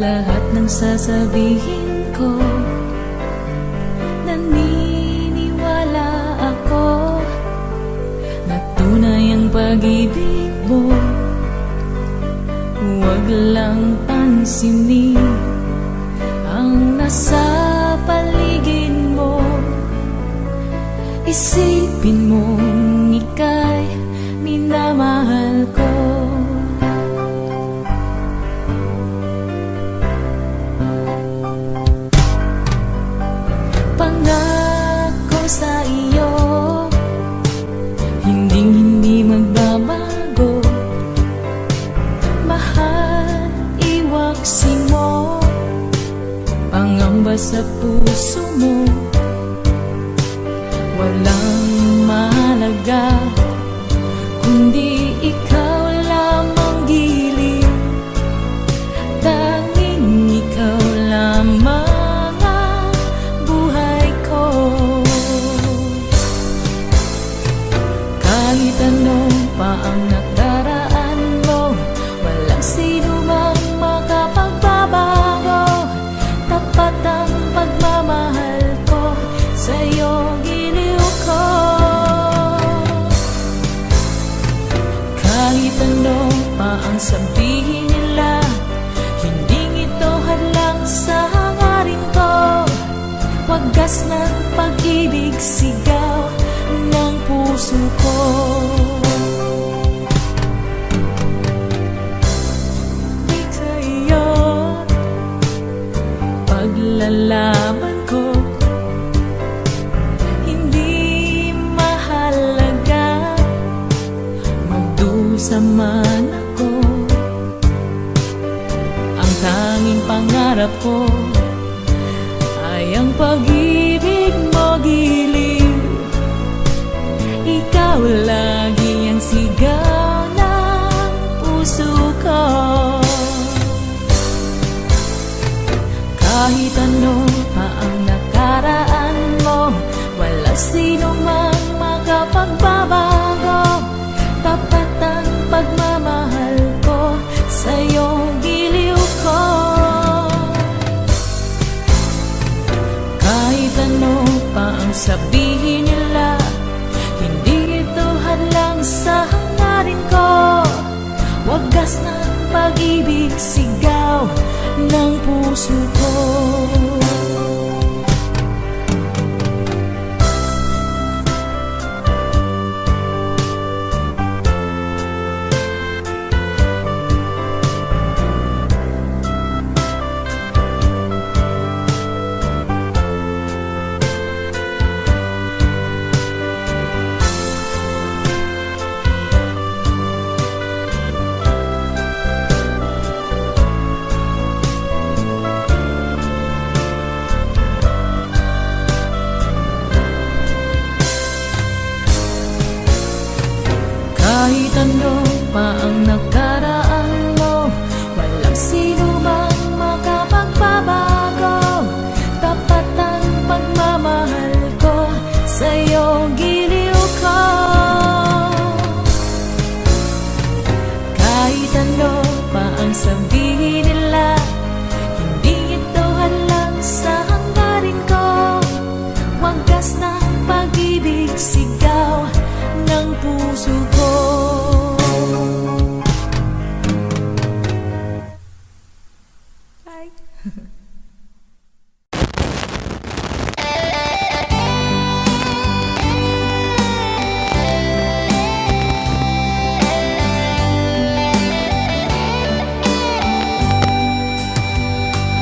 Lahat ng sasabihin ko, naniniwala ako na tunay ang pag-ibig mo. Huwag lang pansinin ang nasa paligid mo. Isipin mong ika'y minamahal ko. Pangako sa iyo, hindi magbabago. Mahal, iwaksi mo pangamba sa puso mo. Walang mahalaga kundi ikaw lamang giliw. Tanging ikaw lamang ang buhay ko. Kahit ano pa ang nakaraan mo, walang sino mang makapagbabago. Tapat ang pagmamahal ko sa'yo, giliw ko. Kahit ano pa ang sabihin nila, hindi ito hadlang sa hangarin ko. Wagas ng pag-ibig, sigaw ng puso ko. Sa iyo, paglalaban ko, hindi mahalaga magdusa man ako. Ang tanging pangarap ko ay ang pag-ibig mo, giliw. Ikaw lagi ang sigaw ng puso ko. Kahit ano pa ang nakaraan mo, wala sino mang makapagbabago. Tapat ang pagmamahal ko sa'yo, giliw ko. Kahit ano pa ang sabihin nila, hindi ito hadlang sa hangarin ko. Wagas ng pag-ibig, sigaw ng puso ko. Kahit ano pa ang nakaraan mo, walang sino mang makapagbabago. Tapat ang pagmamahal ko sa'yo, giliw ko. Kahit ano pa ang sabihin nila, hindi ito hadlang sa hangarin ko. Wagas ng pag-ibig, sigaw ng puso ko. Bye.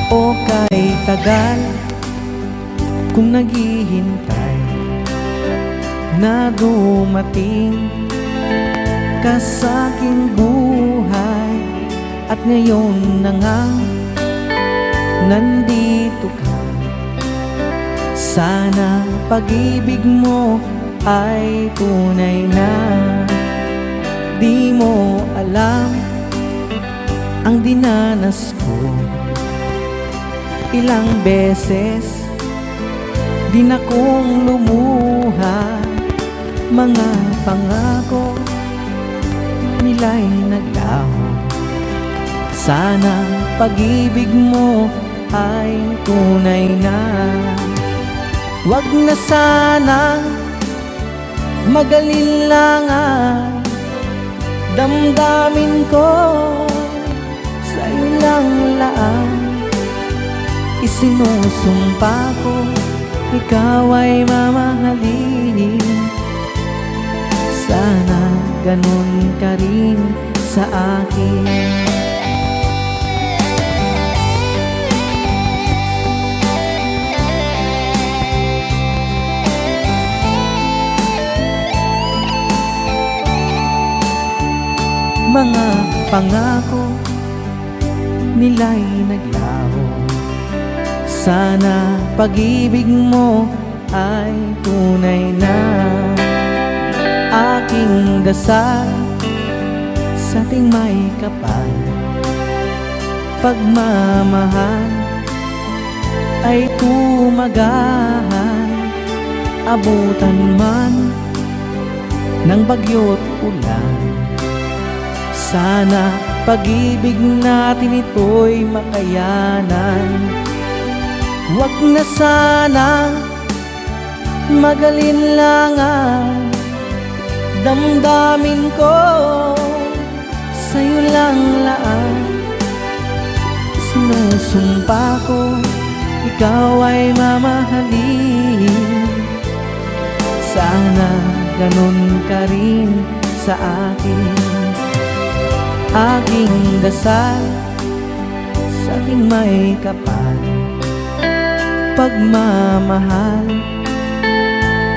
O kay tagal kung naghihintay na dumating ka sa aking buhay, at ngayon na nga nandito ka. Sana pag-ibig mo ay tunay na. Di mo alam ang dinanas ko. Ilang beses din akong lumuha. Mga pangako nila'y naglaho Sana pag-ibig mo ay tunay na. Wag na sana mag-alilangan, damdamin ko sa'yo lang laan. Isinusumpa ko, ikaw ay mamahalin. Sana ganun ka rin sa akin. Mga pangako nila'y naglaho. Sana pag-ibig mo ay tunay na. Aking dasal sa ating may kapal, pagmamahal ay tumagahan. Abutan man ng bagyo't ulan, sana pag-ibig natin ito'y makayanan. Wag na sana mag-alinlangan, damdamin ko sa'yo lang laan. Sinusumpa ko, ikaw ay mamahalin. Sana ganun ka rin sa akin. Aking dasal sa ating may kapal, pagmamahal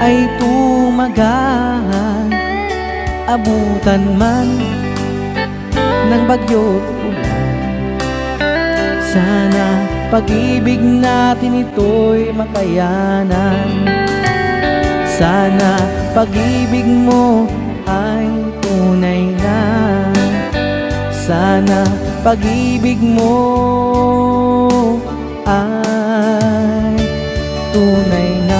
ay tumagahan. Abutan man ng bagyo't ulan, sana pag-ibig natin ito'y makayanan. Sana pag-ibig mo ay tunay na. Sana pag-ibig mo ay tunay na.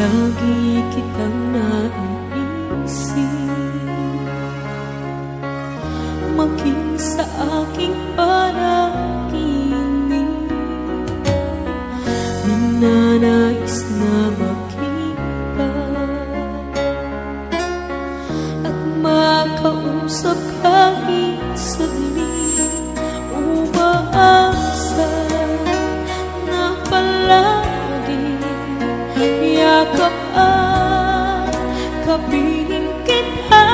Lagi kitang naiisip, maging sa aking panaginip. Ninanais na makita at makausap kahit saglit. Umaasa na palagi yakap at kapiling kita.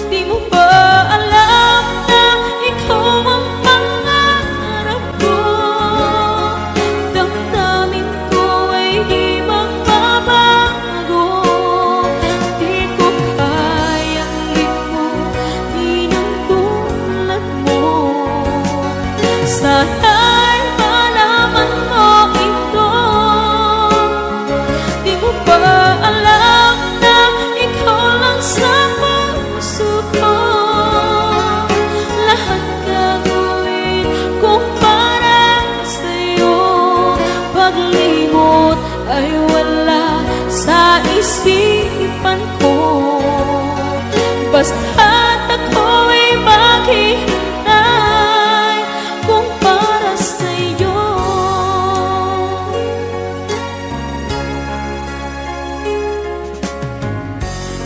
Di mo ba alam na ikaw ang pangarap ko? Damdamin ko ay di magbabago. Di ko kayang limutin ang tulad mo. Sana'y malaman mo ito. Di mo ba alam na ikaw lang sa puso ko? Lahat gagawin kong para sa'yo. Paglimot ay wala sa isipan ko. Basta't ako'y maghihintay kung para sa'yo.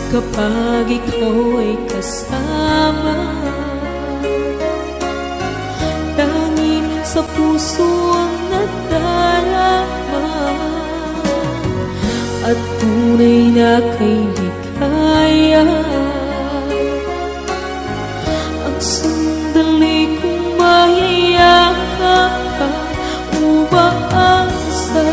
Kapag ikaw ay kasama, tanging sa puso ang nadarama, at tunay na kay ligaya. Ang sandali kong mayayakap ka, umaasa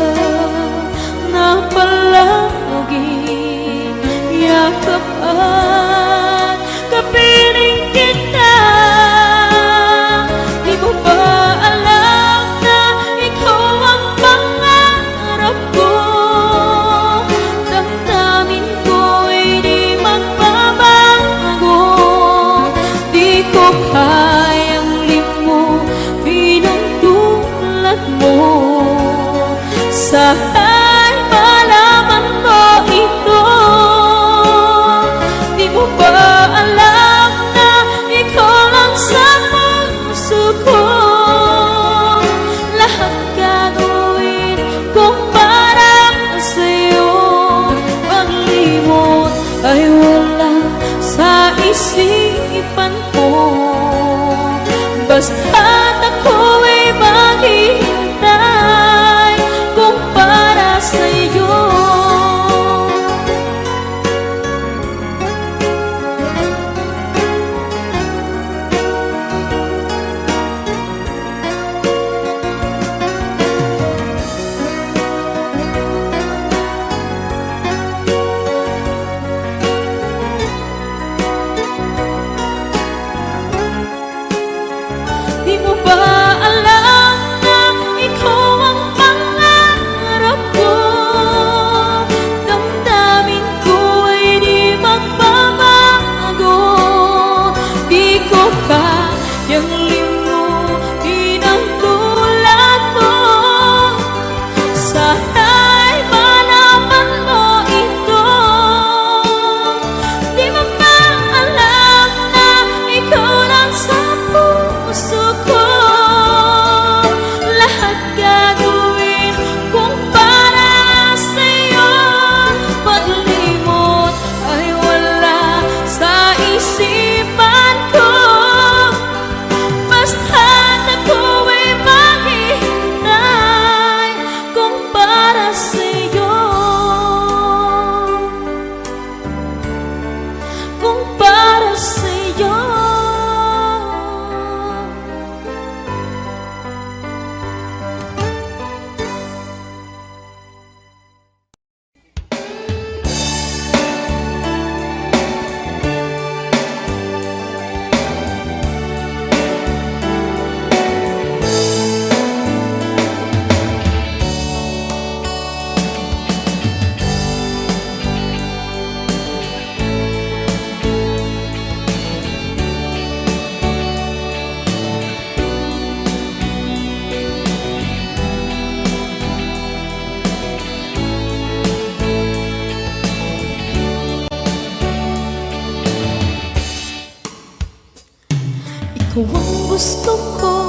Ikaw ang gusto ko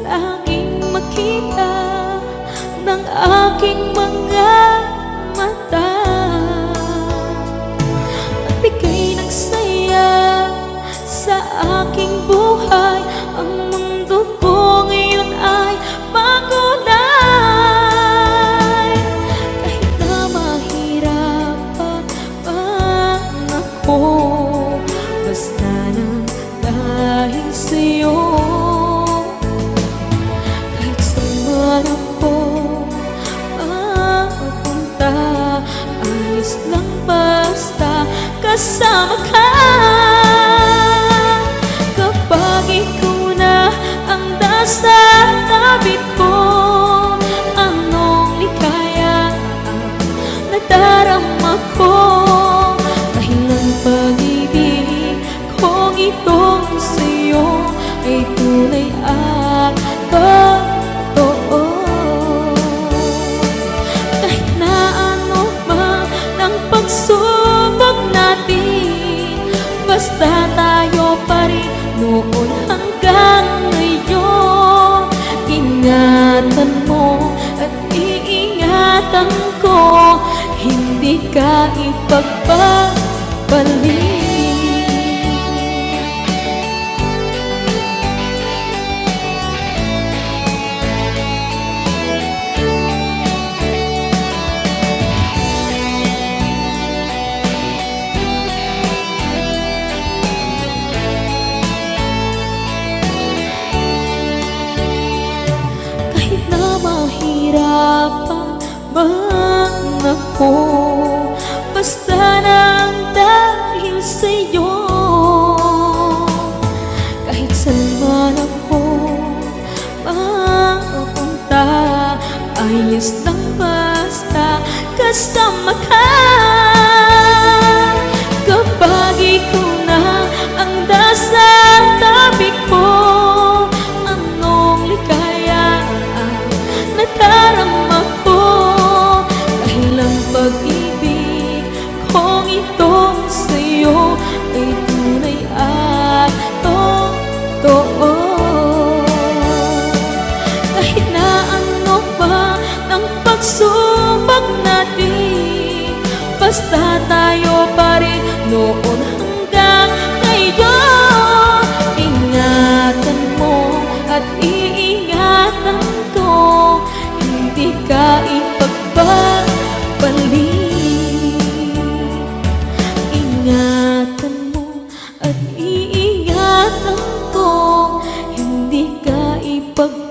laging makita ng aking mga mata. At ika'y nagsaya sa aking buhay. Ang mundo ko ngayon ay makulay. Kahit na mahirapan ako, basta na dahil sa'yo. Kahit saan ako mapunta, ayos lang basta kasama ka. Kapag ikaw na ang nasa tabi ko, anong likaya ang nadarama ko. Dahil ang pag-ibig kong itong sa'yo ay tunay at totoo. Kahit na ano man ang pagsubok natin, basta tayo pa rin noon hanggang ngayon. Ingatan mo at iingatan ko, hindi ka ipagpapalik. Kahit na mahirapan man ako, basta nang dahil sa'yo. Kahit saan man ako mapunta, ayos lang basta kasama ka. Kapag ikaw na ang nasa tabi ko, anong likaya ang nadarama ko. Dahil ang pag-ibig kong itong sa'yo ay tunay at totoo. Kahit na ano pa ng pagsubok natin, basta tayo pa rin noon hanggang ngayon. Ingatan mo at iingatan ko, hindi ka ipagpapalik. Ingatan mo at iingatan ko, hindi ka ipagpapalik.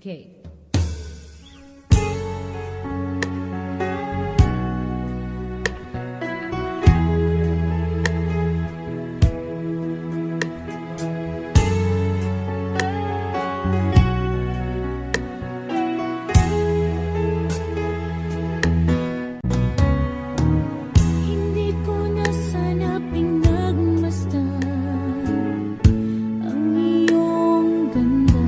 Okay. Hindi ko na sana pinagmasdan ang iyong ganda.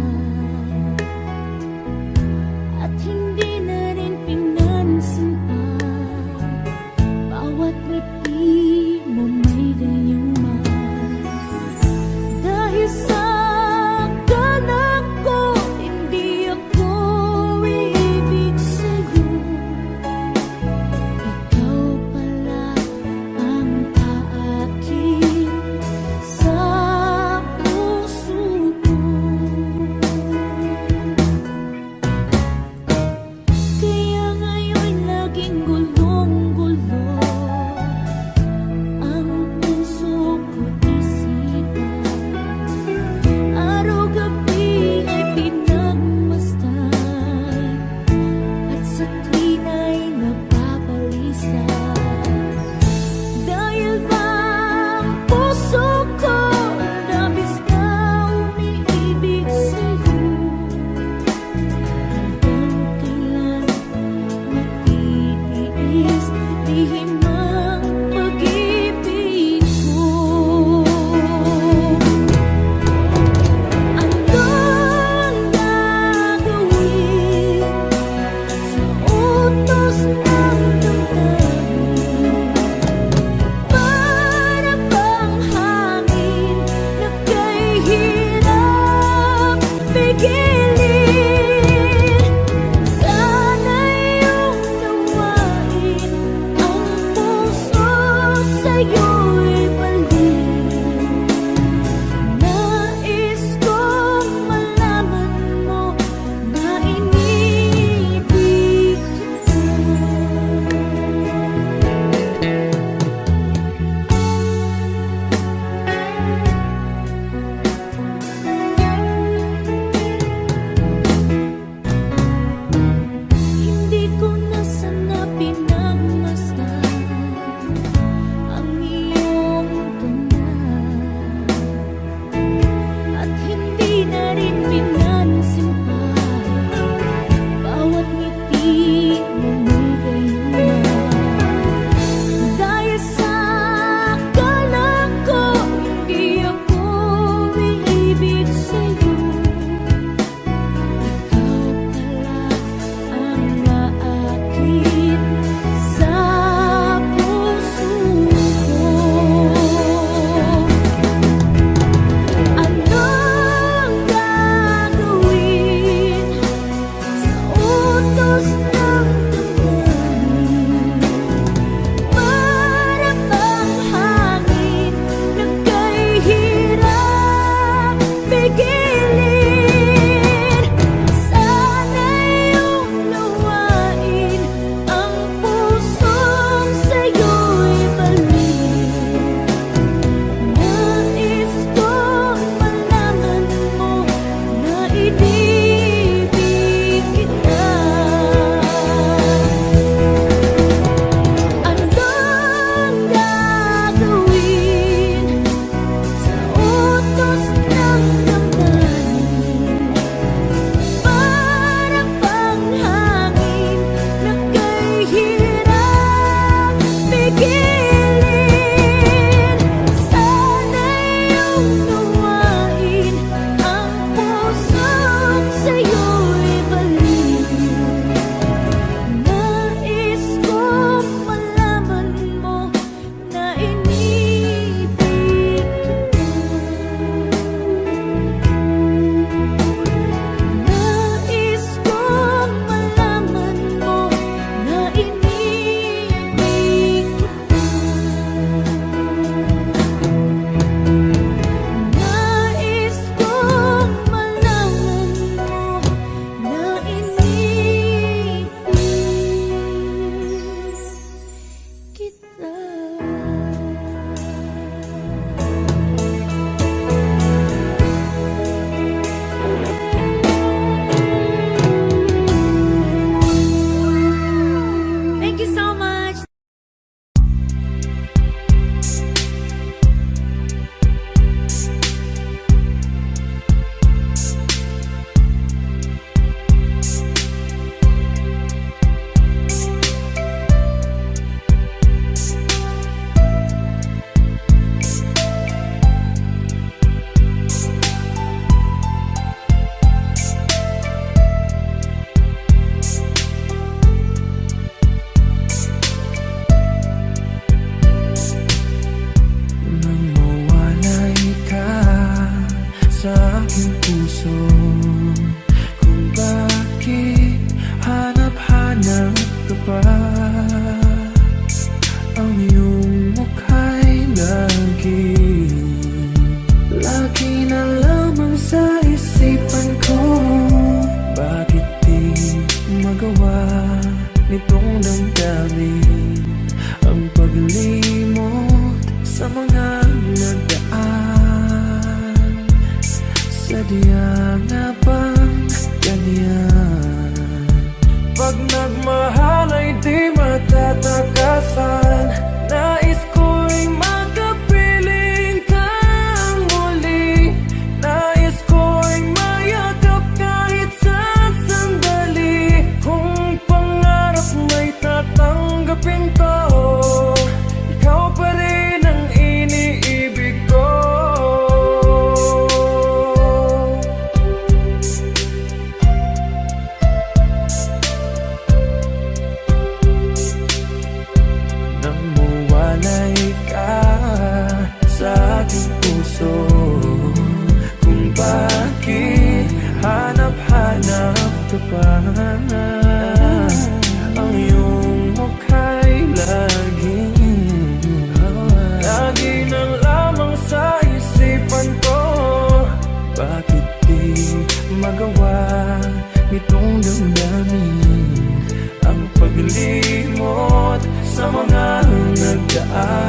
damdamin ang paglimot sa mga nagdaan.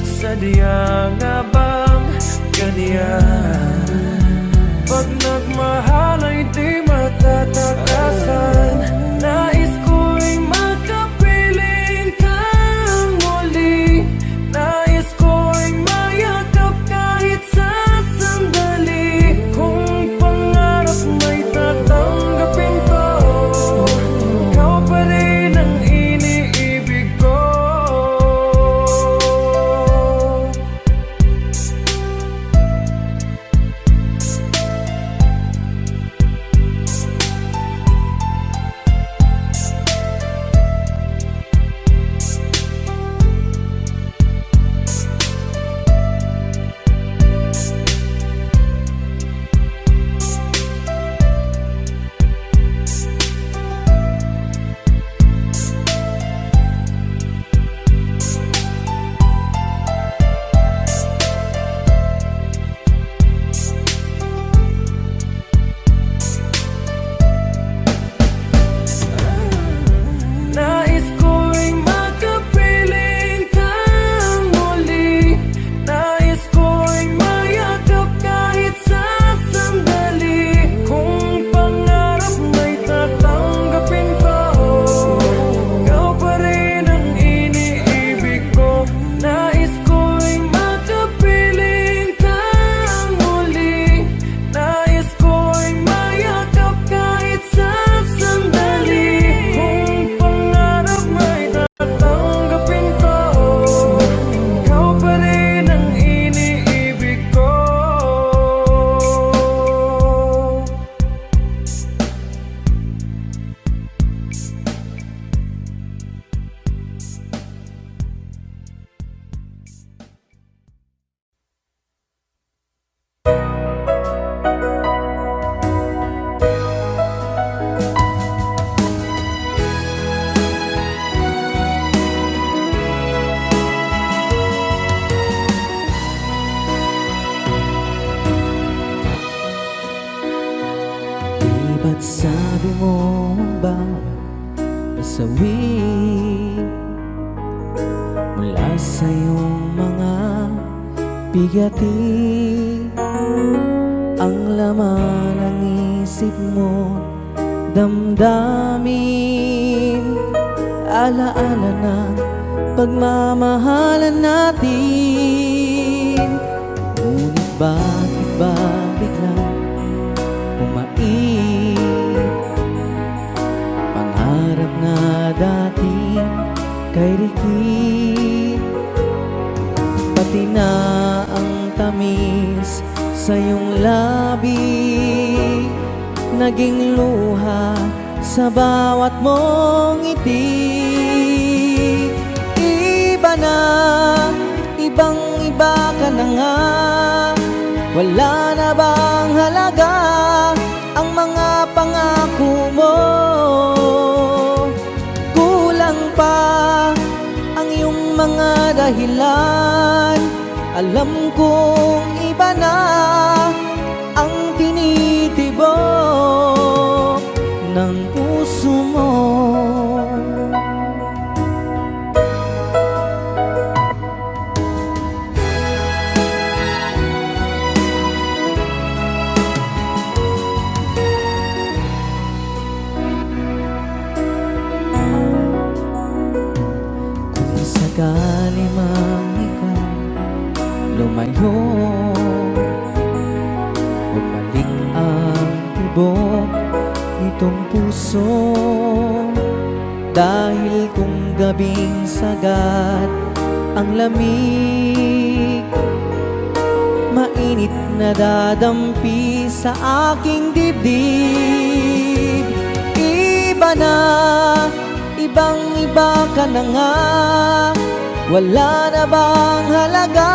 Sadya nga bang ganyan? Pag nagmahal ay di matatakasan. Nais ko'y makapiling kang muli. Nais ko'y mayakap kahit sa sandali. Kung pangarap may tatanggapin ko, ikaw pa rin ang iniibig ko. Nais ko'y makapiling kang muli. Nais ko'y mayakap kahit sa sandali. Kung pangarap may tatanggapin ko, ikaw pa rin ang iniibig ko. Nais ko'y makapiling kang muli. Nais ko'y mayakap kahit sa sandali. Kung pangarap may tatanggapin ko, ikaw pa rin ang iniibig ko. Di ba't sabi mo ang bawat pasawi mula sa iyong mga bigati ang laman ng isip mo, damdamin, alaala ng pagmamahalan natin. Ngunit bakit ba biglang bumait pangarap na dati kay Ricky, pati na ang tamis sa iyong labi naging luha sa bawat mong ngiti. Iba na, ibang iba ka na nga. Wala na bang halaga ang mga pangako mo? Kulang pa ang iyong mga dahilan. Alam kong iba na ang tinitibok ng puso mo. Sakali mang ikaw lumayo, bumalik ang tibok nitong puso. Dahil kung gabing sagat ang lamig, mainit na dadampi sa aking dibdib. Iba na, ibang iba ka na nga. Wala na bang halaga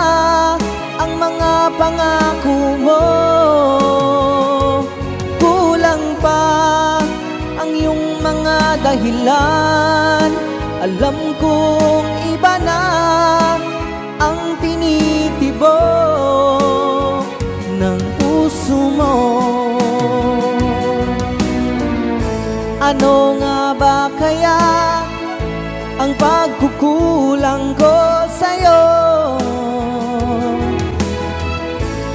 ang mga pangako mo? Kulang pa ang iyong mga dahilan. Alam kong iba na ang tinitibok ng puso mo. Ano nga ba kaya ang pagkukulang ko sa'yo?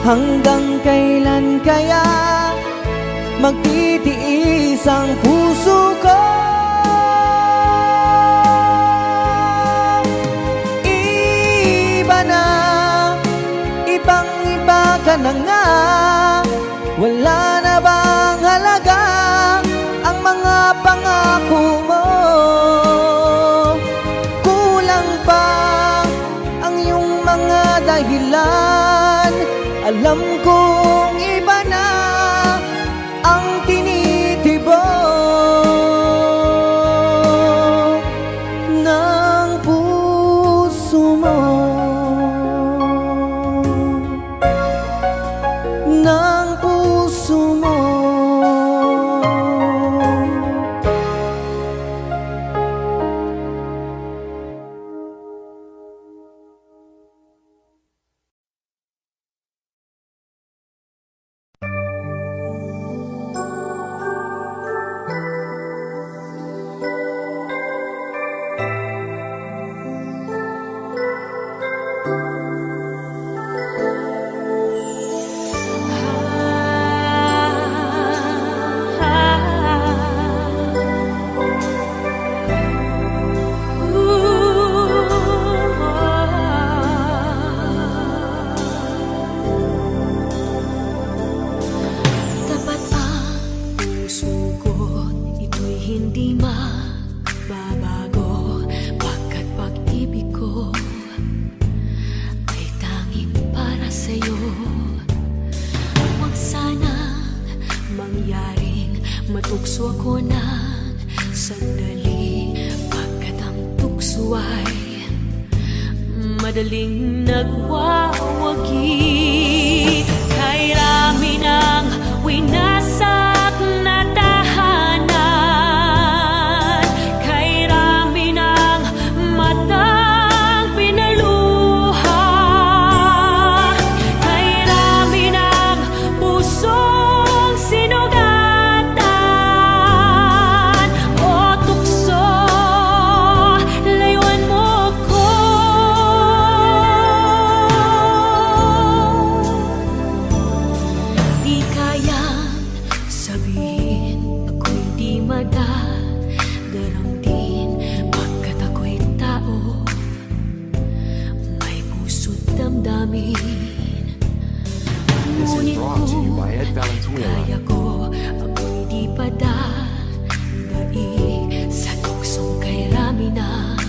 Hanggang kailan kaya magtitiis ang puso ko? Iba na, ibang-iba ka na nga. Wala na bang halaga ang mga pangako mo? Kulang pa ang iyong mga dahilan. Alam kong iba na ang tinitibok ng puso mo, ng puso mo. Tapat ang puso ko, ito'y hindi magbabago. Pagkat pag-ibig ko ay tanging para sa'yo. Huwag sanang mangyaring matukso ako ng sandali. Pagkat ang tukso ay madaling nagwawagi. Kay rami ng winasak na tahanan, kay rami ng matang pinaluha, kay rami ng pusong sinugatan. O tukso, layuan mo ko. Di kayang sabihin ako'y di madaramdin. Pagkat ako'y tao, may puso't damdamin. This is Ngunit brought to you kung by Ed Valenzuela. kaya ko, ako'y di padadaig sa tuksong kay rami ng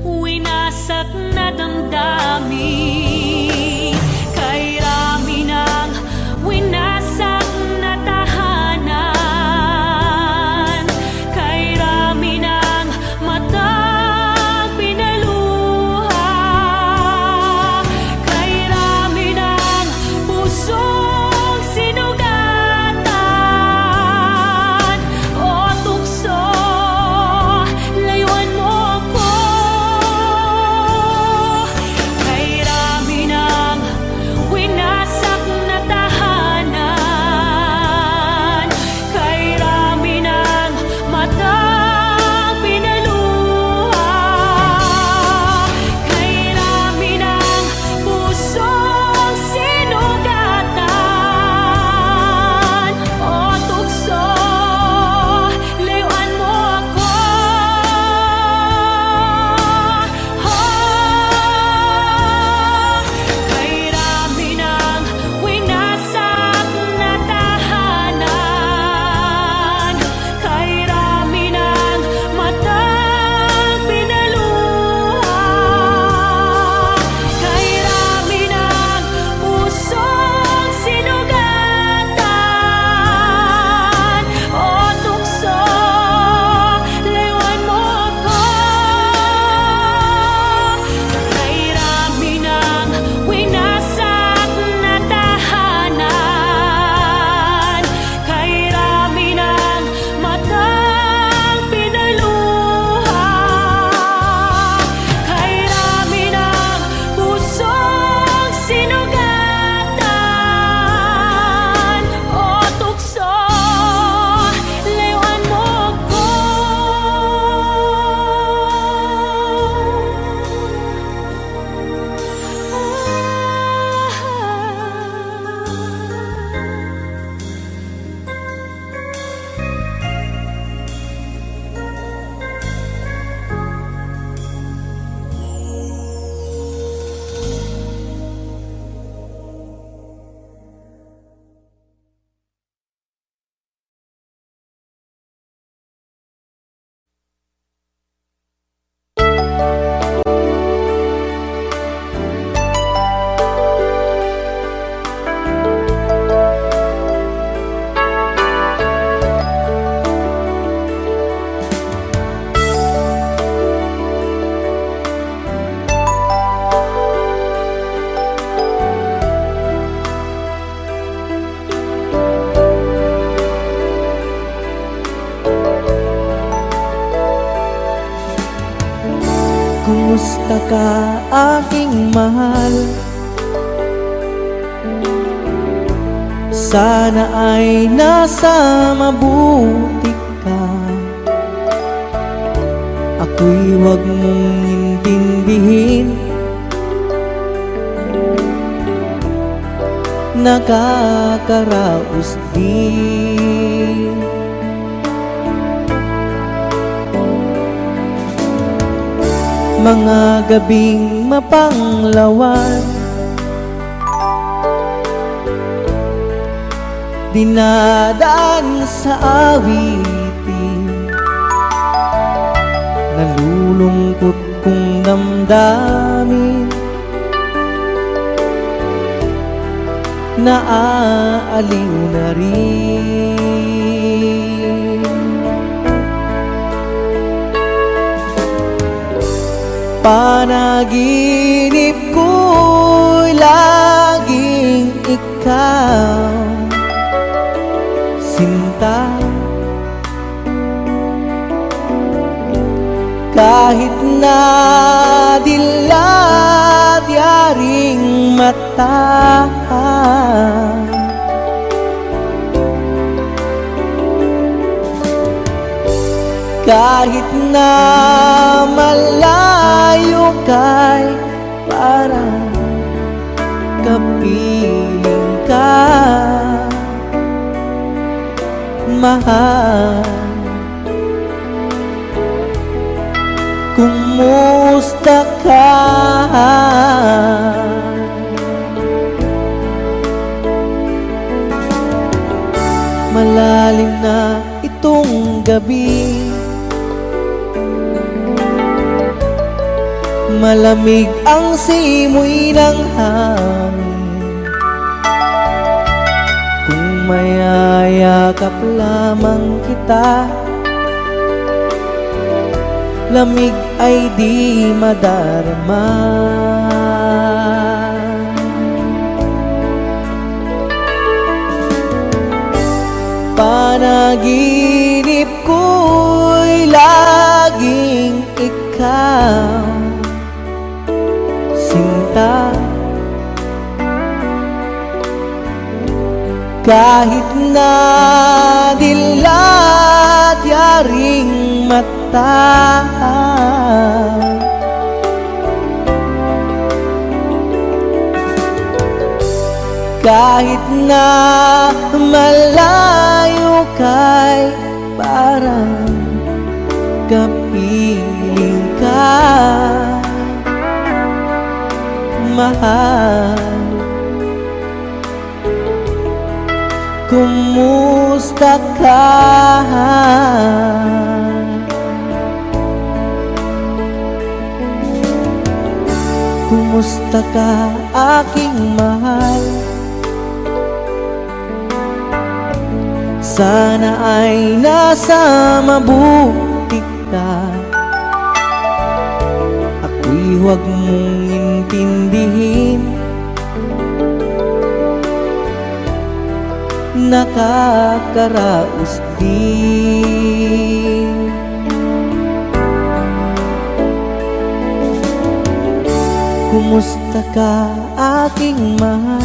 winasak na damdamin. Kay rami ng winasak na tahanan, kay rami ng matang pinaluha, kay rami ng pusong sinugatan. Kumusta ka aking mahal? Sana ay nasa mabuti ka. Ako'y huwag mong intindihin, nakakaraos din. Mga gabing mapanglawan, dinadaan sa awitin, nalulungkot kong damdamin, naaaliw na rin. Panaginip ko'y laging ikaw, sinta. Kahit na dilat yaring mata, kahit na malayo kay parang kapiling ka, mahal. Kumusta ka? Malalim na itong gabi, malamig ang simoy ng hangin. Kung mayayakap lamang kita, lamig ay di madarama. Panaginip ko'y laging ikaw, sinta. Kahit na dilat yaring mata, kahit na malayo kay parang kapiling ka, mahal. Kumusta ka? Kumusta ka aking mahal? Sana ay nasa mabuti ka. Ako'y huwag mong intindihin, nakakaraos din. Kumusta ka aking mahal?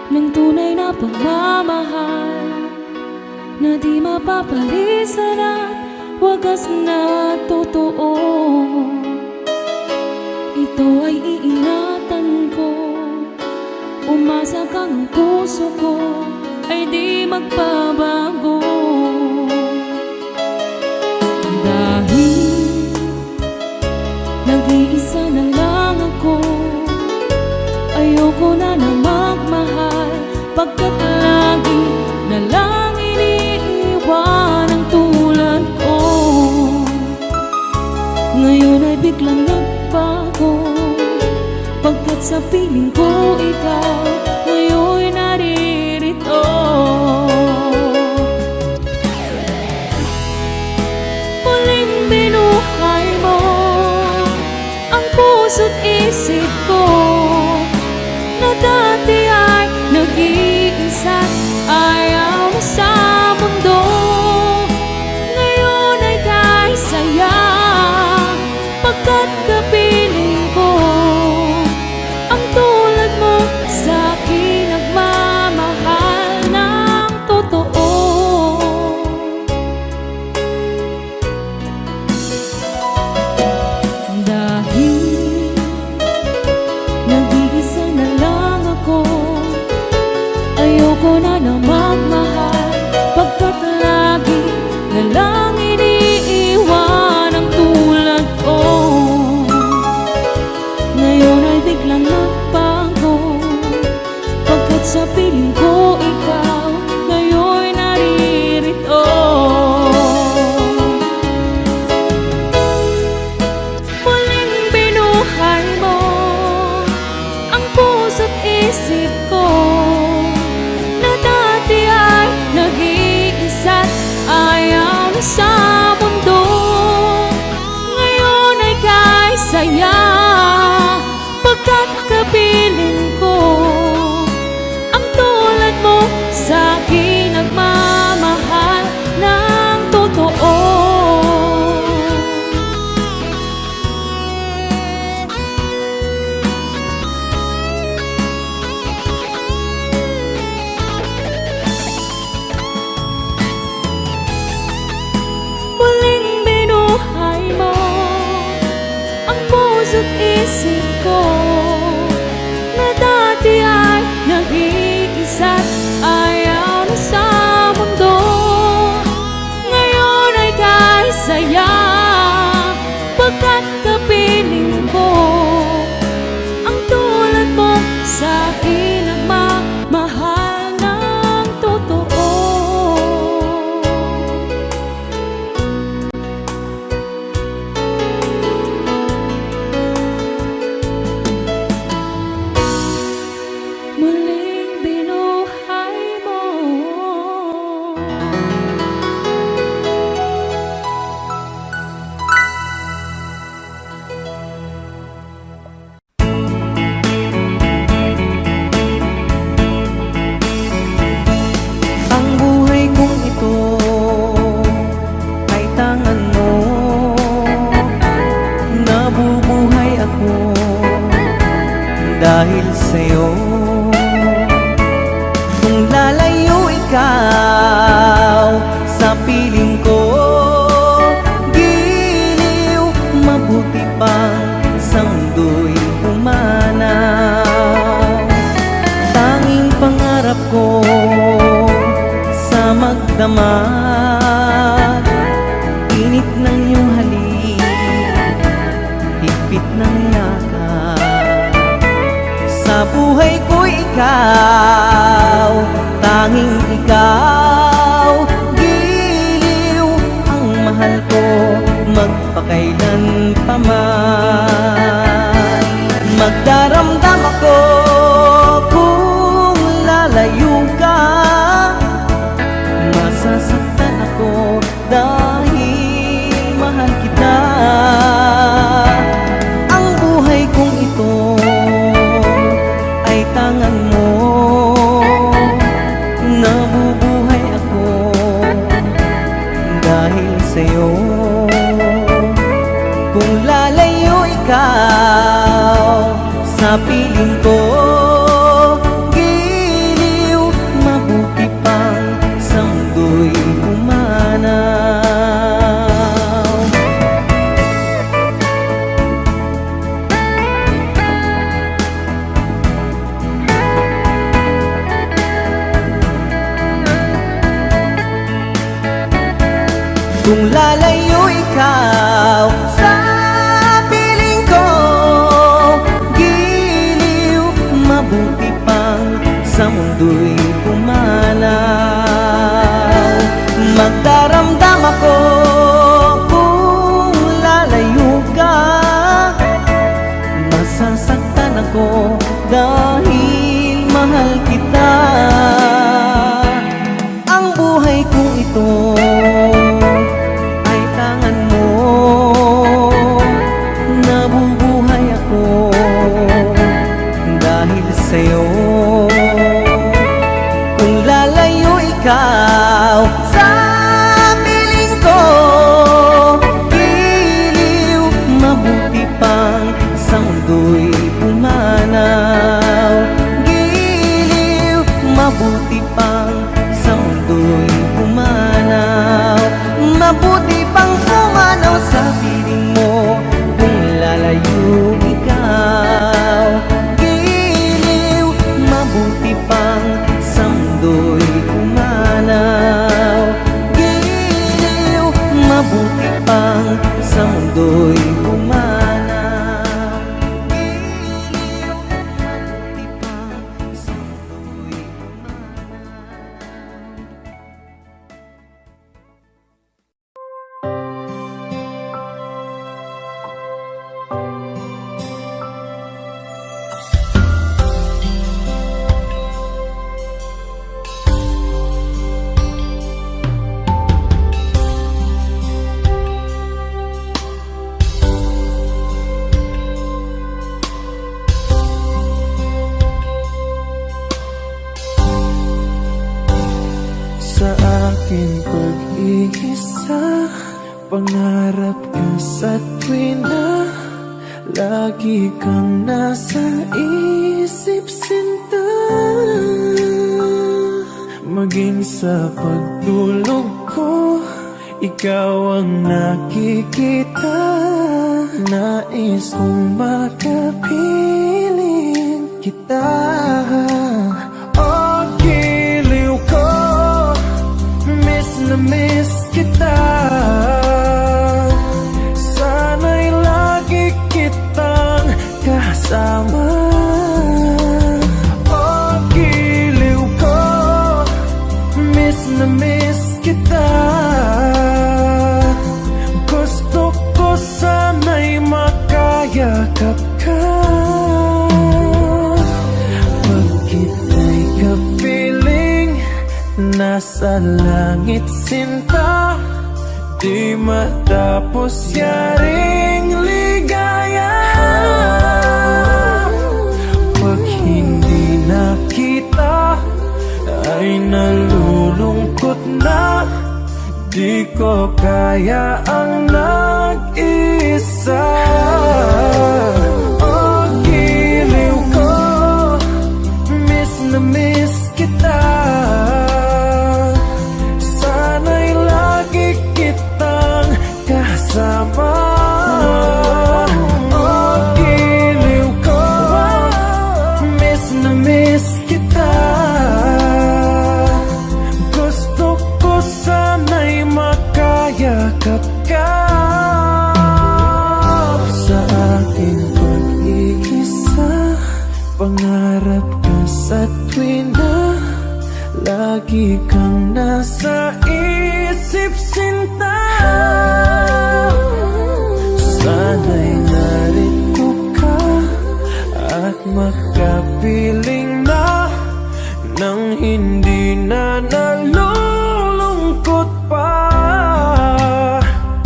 ng tunay na pagmamahal na di mapapalisan at wagas na totoo. Ito ay iingatan ko, umasa kang ang puso ko ay di magbabago. Dahil nag-iisa na lang ako, ayoko na na magmahal, pagkat lagi na lang iniiwan ang tulad ko. Ngayon ay biglang nagbago, pagkat sa piling ko ikaw ngayon naririto. Muling binuhay mo ang puso't isip ko, na dati ay nag-iisa't ayaw na sa mundo. Ngayon ay kay saya, pagkat kapiling ko ang tulad mo sa'kin nagmamahal ng totoo. Dahil nag-iisa na lang ako, ayoko na na magmahal, pagkat lagi na lang iniiwan ang tulad ko. Ngayon ay biglang nagbago, pagkat sa piling ko ikaw ngayon naririto. Muling binuhay mo ang puso't isip ko, na dati ay nag-iisa't ayaw na sa mundo. Ngayon ay kay saya, pagkat kapiling ko ang tulad mo sa'kin nagmamahal ng totoo. Muling binuhay mo ang puso't isip ko, na dati ay nag-iisa't ayaw na sa mundo. Ngayon ay kay saya, pagkat kapiling ko ang tulad mo sa'kin nagmamahal ng totoo. Muling binuhay mo Ang buhay kong ito ay tangan mo, nabubuhay ako dahil sa'yo. Kung lalayo ikaw sa piling ko, giliw, mabuti pang sa mundo'y umanaw. Tanging pangarap ko sa magdamag, init ng iyong halik, higpit ng yakap. Sa buhay ko ikaw, tanging ikaw, giliw ang mahal ko magpakailan pa man. Magdaramdam ako kung lalayo ka, masasaktan ako dahil mahal kita. Ang buhay kong ito ay tangan mo, nabubuhay ako dahil sa'yo. Kung lalayo ikaw sa piling ko, giliw Kung lalayo ikaw sa piling ko, giliw, mabuti pang sa mundo'y pumanaw. Magdaramdam ako kung lalayo ka, masasaktan ako dahil mahal kita. Ang buhay kong ito ay tangan mo, nabubuhay ako dahil sa'yo. Kung lalayo ikaw sa piling ko, giliw, mabuti pang sa mundo'y pumanaw. Giliw, mabuti pang sa mundo'y pumanaw. Mabuti pang pumanaw sa piling mo kung lalayo ikaw. Giliw, mabuti pang sa mundo'y pumanaw. Giliw, mabuti pang sa mundo'y pumanaw. Giliw, mabuti pang sa mundo'y pumanaw. Sa aking pag-iisa, pangarap ka sa tuwina, lagi kang nasa isip, sinta. Maging sa pagtulog ko, ikaw ang nakikita. Nais kong makapiling kita. Oh, giliw ko, miss na miss kita. Sana'y lagi kitang kasama. Oh, giliw ko, miss na miss kita. Gusto ko sana'y makayakap ka. Pag kita'y kapiling, nasa langit, sinta. Di matapos yaring ligaya. Pag hindi nakita, ay nalulungkot na. Di ko kaya ang nag-isa. Oh, giliw ko, miss na miss kita. Sana'y lagi kitang kasama. Oh, giliw ko, miss na miss kita. Gusto ko sana'y makayakap ka. Sa aking pag-iisa, pangarap ka sa tuwina, lagi kang nasa isip, sinta. Sana'y narito ka at makapiling na, nang hindi na nalulungkot pa.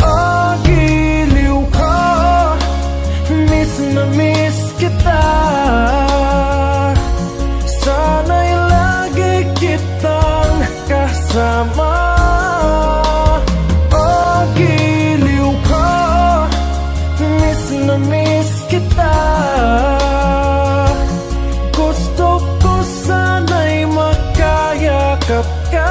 Oh, giliw ko, miss na miss kita. Sana'y lagi kitang kasama. Oh, giliw ko, miss na miss kita. Gusto ko sana'y makayakap ka.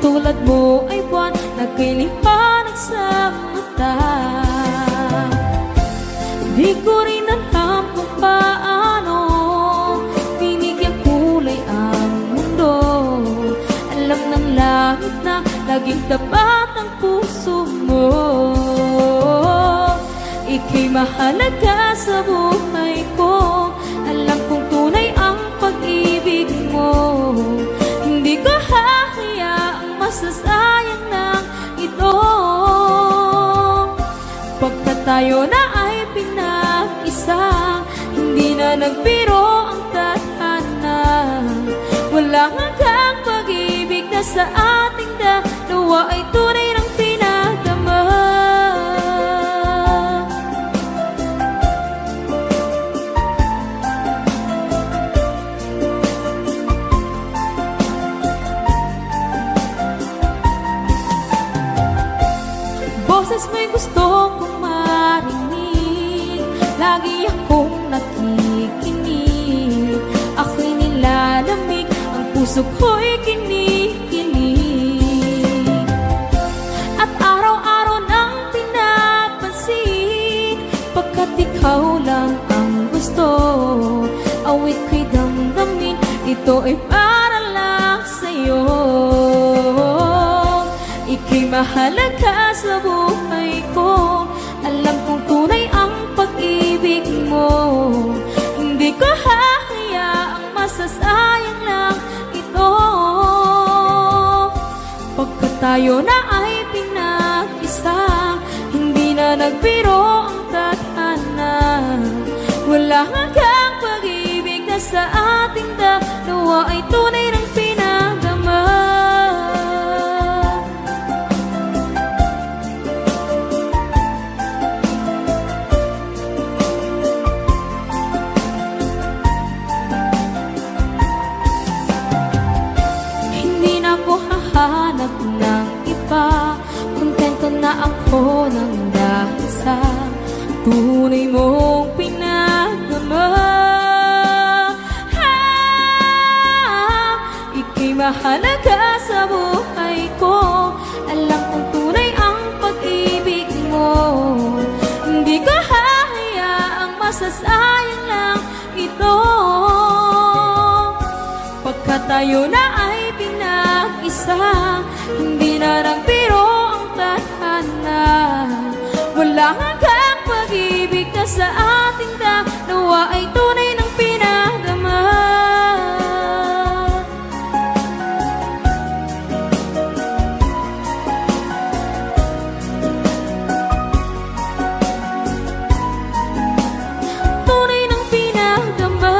tulad mo ay buwan na kay liwanag sa mata. Di ko rin alam kung paano binigyan kulay ang mundo. Alam ng langit na laging tapat ang puso mo. Ika'y mahalaga sa buhay ko. Alam kong tunay ang pag-ibig mo. Hindi ko hahayaang masasayang ng ito. Pagkat tayo na ay pinag-isa, hindi na nagbiro ang tadhana. Walang hanggang pag-ibig na sa ating dalawa ay tunay ng pinagdama. Boses mo'y gusto kong marinig, lagi akong nakikinig. Ako'y nilalamig, ang puso ko'y kinikilig. At araw-araw nang pinapansin, pagkat ikaw lang ang gusto. Awit ko'y damdamin, ito ay para lang sa'yo. Ika'y mahalaga sa buhay ko. Alam kong tunay ang pag-ibig mo. Hindi ko hahayaang masasayang lang ito. Pagkat tayo na ay pinag-isa, hindi na nagbiro ang tadhana. Wala hanggang pag-ibig na sa ating dalawa ay tunay ng pinagdama. Hanap ng iba, kontento na ako ng dahil sa tunay mong pinagdama. Ika'y mahalaga sa buhay ko. Alam kong tunay ang pag-ibig mo. Hindi ko hahayaang masasayang lang ito. Pagkat tayo na ay pinag-isa, hindi na nagbiro ang tadhana. Wala hanggang pag-ibig na sa ating dalawa ay tunay ng pinagdama. Tunay ng pinagdama.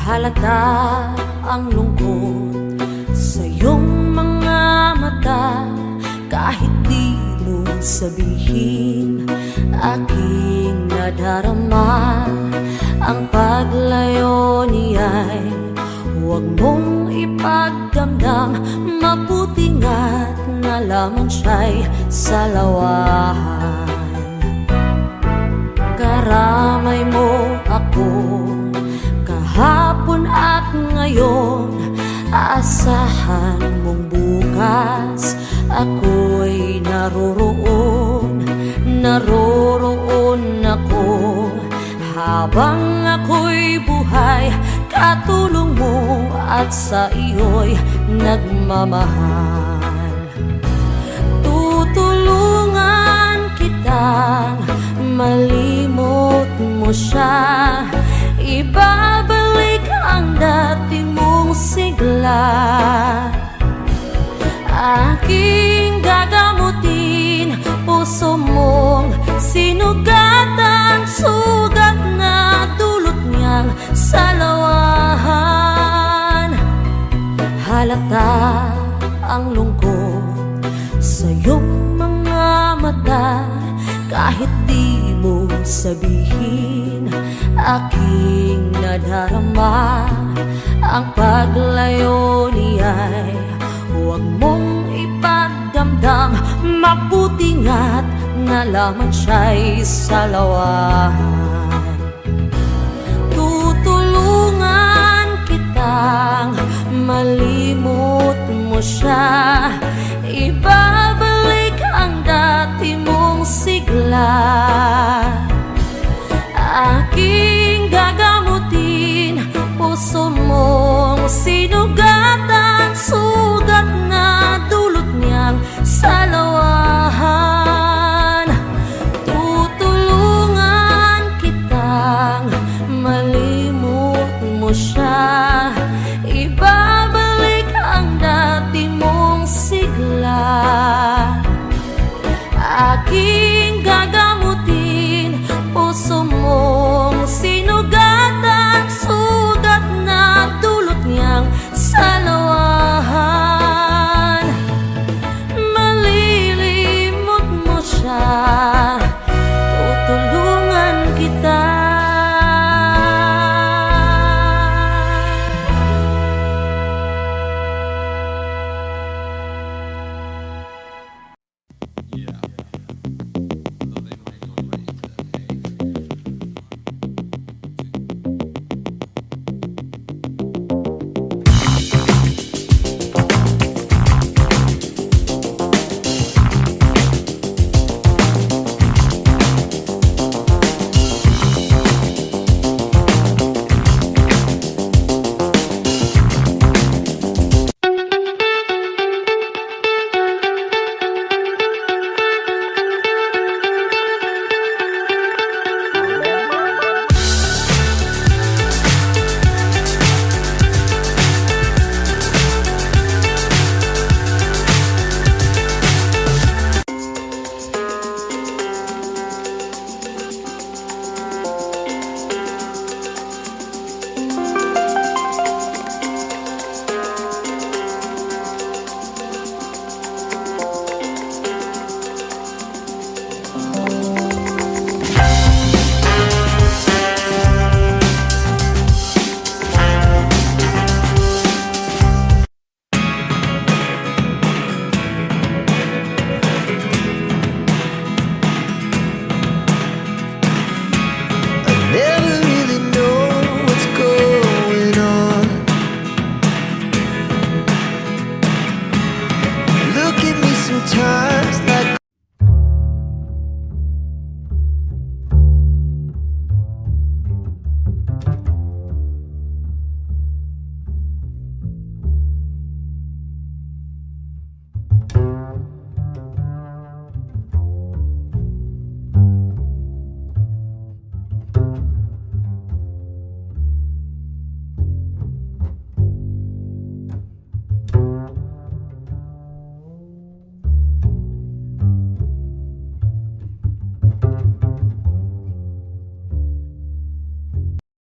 Halata ang lungkot sa iyong mga mata. Kahit di mo sabihin, aking nadarama. Ang paglayo niya'y huwag mong ipagdamdam. Mabuti nga't na lamang siya'y salawahan. Karamay mo ako kahapon at ngayon. Asahan mong bukas ako'y naroroon. Naroroon ako habang ako'y buhay. Katulong mo at sa iyo'y nagmamahal. Tutulungan kitang malimot mo siya. Ibabalik ang dati mong sigla. Aking gagamutin puso mong sinugatan. Sugat na dulot niyang salawahan. Halata ang lungkot sa iyong mga mata. Kahit di mo sabihin, aking nadarama ang paglayo niya'y huwag mong ipagdamdam. Mabuti nga't nalaman siya'y salawan. Tutulungan kitang malimot mo siya, ibabalik ang dati mong sigla.